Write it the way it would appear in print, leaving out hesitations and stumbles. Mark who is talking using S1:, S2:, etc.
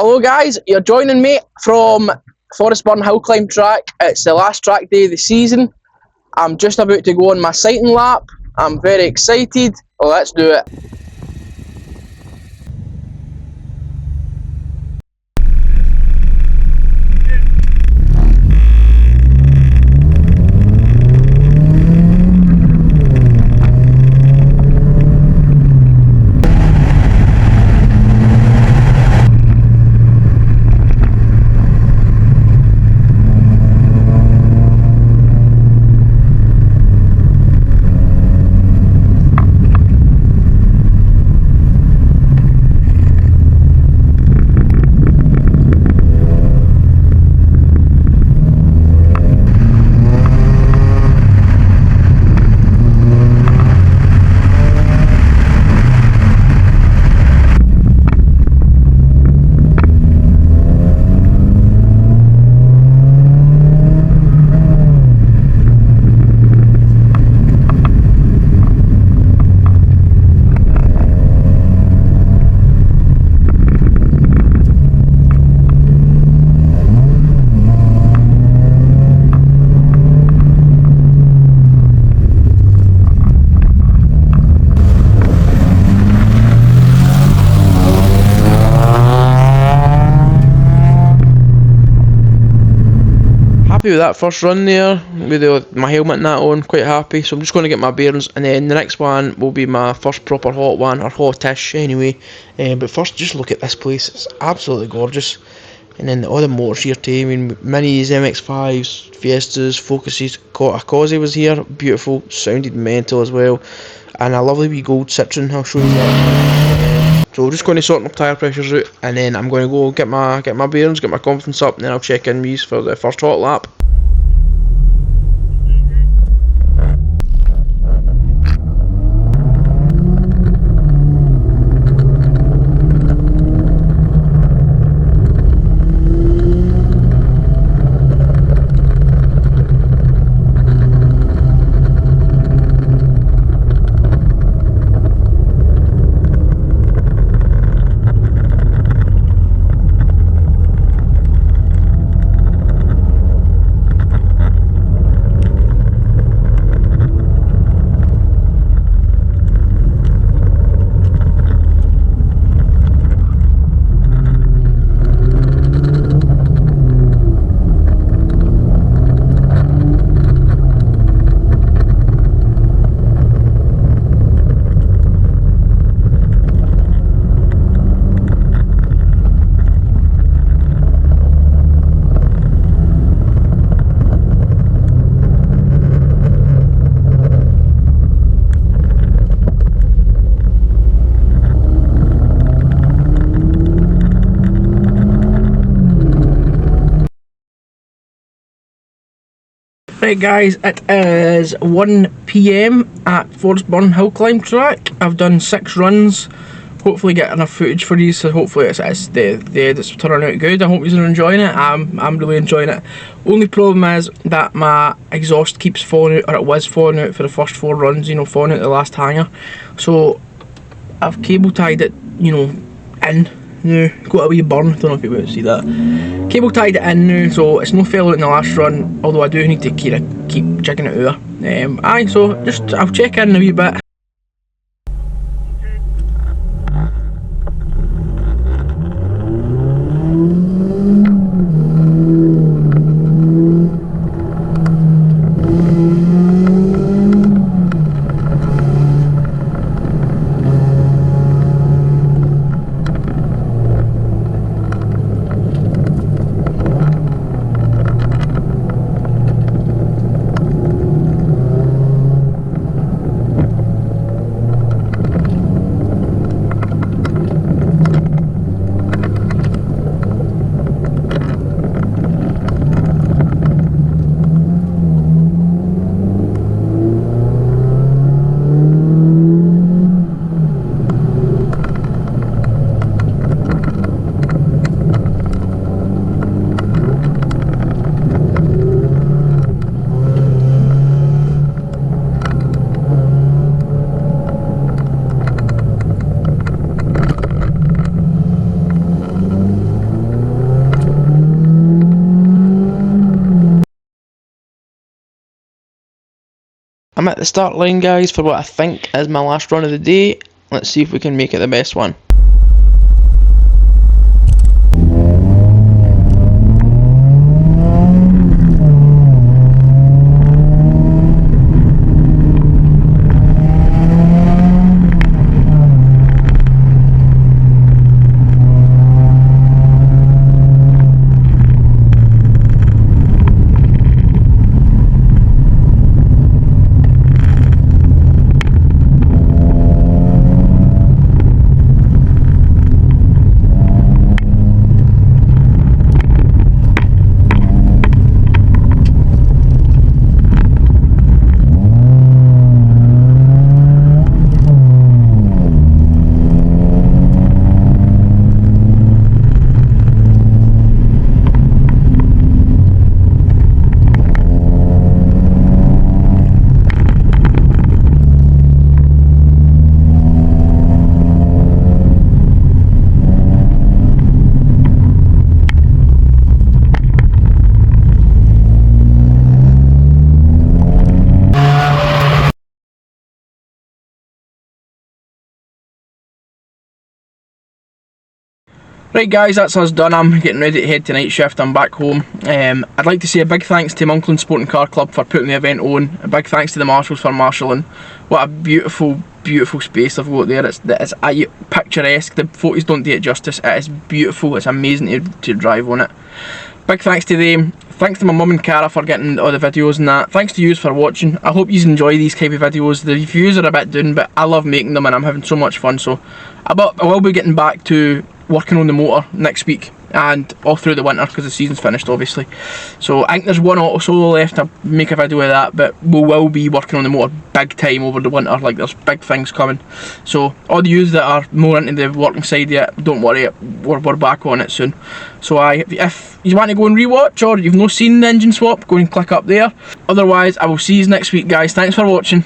S1: Hello guys, you're joining me from Forrestburn Hillclimb track. It's the last track day of the season. I'm just about to go on my sighting lap. I'm very excited. Let's do it. Happy with that first run there, with my helmet and that on, quite happy. So I'm just going to get my bearings, and then the next one will be my first proper hot one, or hotish anyway. But first, just look at this place, it's absolutely gorgeous. And then all the motors here too, I mean, Minis, MX-5s, Fiestas, Focuses, a Cosy was here, beautiful, sounded mental as well. And a lovely wee gold Citroen, I'll show you that. So we're just going to sort my tyre pressures out, and then I'm going to go get my bearings, get my confidence up, and then I'll check in with you for the first hot lap. Right guys, it is 1 PM at Forrestburn Hillclimb track. I've done 6 runs, hopefully get enough footage for these, so hopefully it's the edits turning out good. I hope you're enjoying it. I'm really enjoying it. Only problem is that my exhaust keeps falling out, or it was falling out for the first 4 runs, you know, falling out the last hanger. So I've cable tied it, you know, in. Now, got a wee burn, don't know if you'll be able to see that. Cable tied it in now, so it's no fell out in the last run, although I do need to keep jigging it out. So I'll check in a wee bit. I'm at the start line, guys, for what I think is my last run of the day. Let's see if we can make it the best one. Right guys, that's us done. I'm getting ready to head to night shift. I'm back home. I'd like to say a big thanks to Monkland Sport and Car Club for putting the event on. A big thanks to the marshals for marshalling. What a beautiful, beautiful space they've got there. It's picturesque. The photos don't do it justice. It is beautiful. It's amazing to drive on it. Big thanks to them. Thanks to my mum and Cara for getting all the videos and that. Thanks to you for watching. I hope you enjoy these type of videos. The views are a bit down, but I love making them and I'm having so much fun. So I will be getting back to working on the motor next week and all through the winter because the season's finished obviously. So I think there's one auto solo left. I'll make a video of that, but we will be working on the motor big time over the winter. Like, there's big things coming. So all the yous that are more into the working side yet, don't worry, we're back on it soon. So if you want to go and rewatch or you've not seen the engine swap, go and click up there. Otherwise I will see you next week, guys. Thanks for watching.